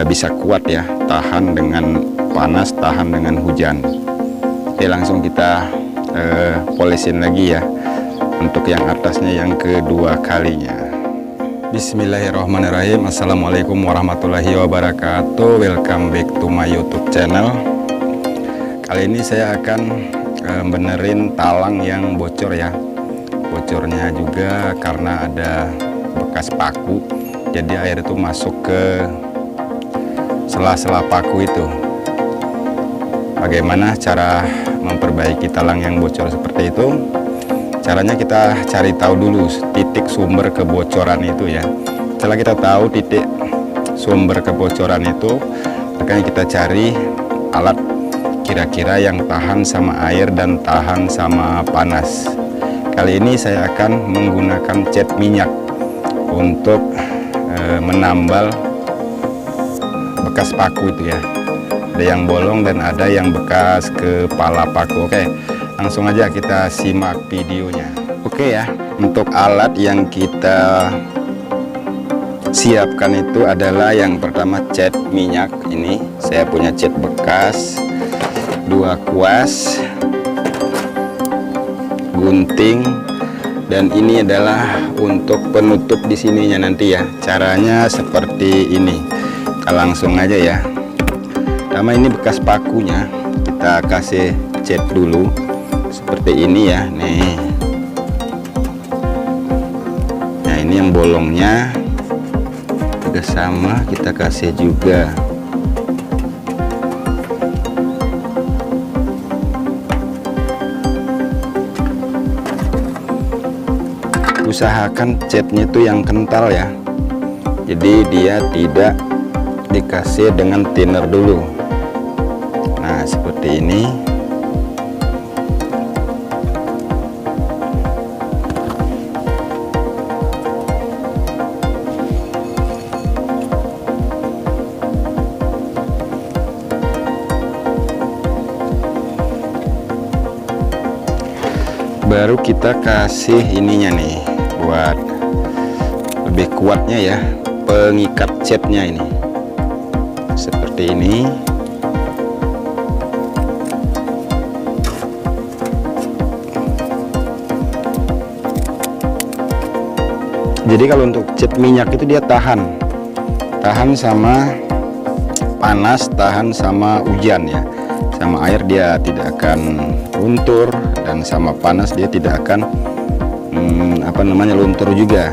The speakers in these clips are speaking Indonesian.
bisa kuat ya, tahan dengan panas, tahan dengan hujan. Oke, langsung kita polisin lagi ya untuk yang atasnya yang kedua kalinya. Bismillahirrahmanirrahim. Assalamualaikum warahmatullahi wabarakatuh. Welcome back to my YouTube channel. Kali ini saya akan benerin talang yang bocor ya. Bocornya juga karena ada bekas paku, jadi air itu masuk ke sela-sela paku itu. Bagaimana cara memperbaiki talang yang bocor seperti itu? Caranya kita cari tahu dulu titik sumber kebocoran itu ya. Setelah kita tahu titik sumber kebocoran itu, makanya kita cari alat kira-kira yang tahan sama air dan tahan sama panas. Kali ini saya akan menggunakan cat minyak untuk menambal bekas paku itu ya. Ada yang bolong dan ada yang bekas kepala paku. Oke, langsung aja kita simak videonya. Oke ya, untuk alat yang kita siapkan itu adalah yang pertama cat minyak. Ini saya punya cat bekas, 2 kuas, gunting, dan ini adalah untuk penutup di sininya nanti ya. Caranya seperti ini. Kita langsung aja ya. Pertama ini bekas pakunya kita kasih cat dulu seperti ini ya. Nih. Nah, ini yang bolongnya juga sama kita kasih juga. Usahakan catnya itu yang kental ya, jadi dia tidak dikasih dengan thinner dulu. Nah seperti ini. Baru kita kasih ininya nih buat lebih kuatnya ya, pengikat catnya ini seperti ini. Jadi kalau untuk cat minyak itu dia tahan sama panas, tahan sama hujan ya, sama air dia tidak akan luntur, dan sama panas dia tidak akan luntur juga.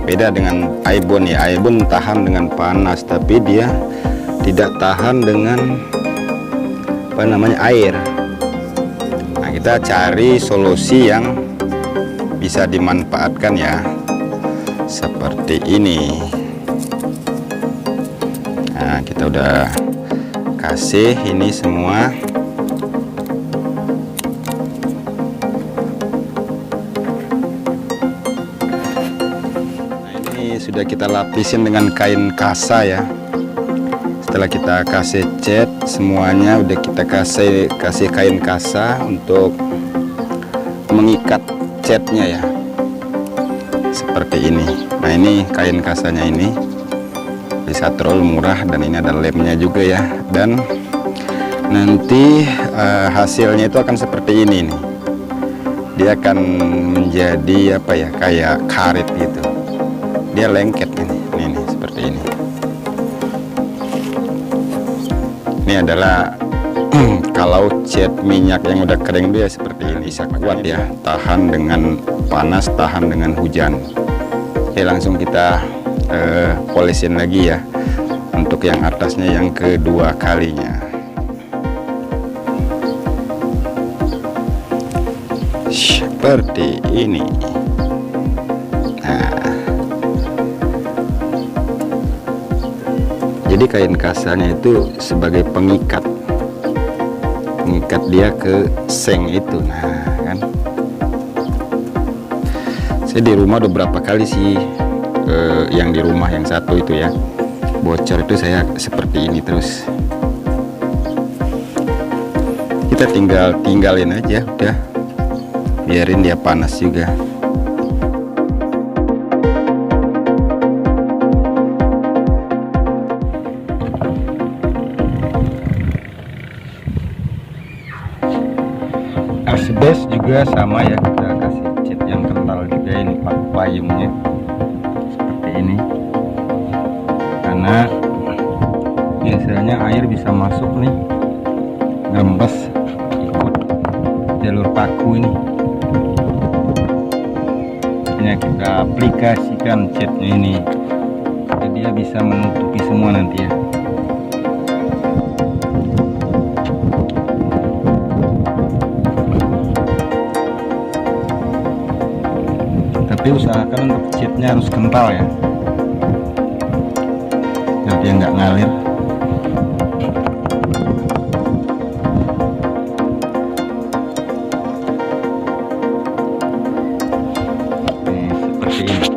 Beda dengan Aibon ya, Aibon tahan dengan panas tapi dia tidak tahan dengan air. Nah kita cari solusi yang bisa dimanfaatkan ya, seperti ini. Nah kita udah kasih ini semua. Sudah kita lapisin dengan kain kasa ya. Setelah kita kasih cat semuanya, udah kita kasih kain kasa untuk mengikat catnya ya, seperti ini. Nah ini kain kasanya ini bisa troll murah, dan ini ada lemnya juga ya. Dan nanti hasilnya itu akan seperti ini nih. Dia akan menjadi kayak karet gitu. Dia lengket ini seperti ini. Ini adalah kalau cat minyak yang udah kering dia seperti ini, bisa kuat ya, tahan dengan panas, tahan dengan hujan. Oke, langsung kita polisin lagi ya untuk yang atasnya yang kedua kalinya. Seperti ini. Jadi kain kasanya itu sebagai pengikat dia ke seng itu. Nah kan, saya di rumah udah berapa kali sih yang di rumah yang satu itu ya bocor itu, saya seperti ini terus. Kita tinggalin aja, udah biarin dia panas juga. juga sama ya, kita kasih cat yang kental juga ini, paku payungnya seperti ini, karena biasanya air bisa masuk nih, ngerembes ikut jalur paku ini. Ini kita aplikasikan catnya ini, jadi dia bisa menutupi semua nanti ya. Tapi usahakan untuk catnya harus kental ya, biar dia nggak ngalir. Nih, seperti ini.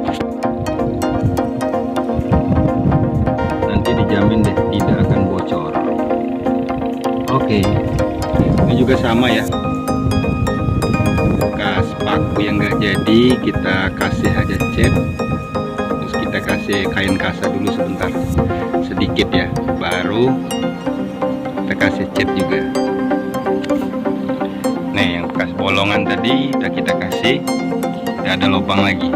Nanti dijamin deh tidak akan bocor. Oke, ini juga sama ya. Bekas paku yang nggak jadi kita kasih aja cat, terus kita kasih kain kasa dulu sebentar, sedikit ya, baru kita kasih cat juga. Nih yang bekas bolongan tadi udah kita kasih, udah ada lubang lagi.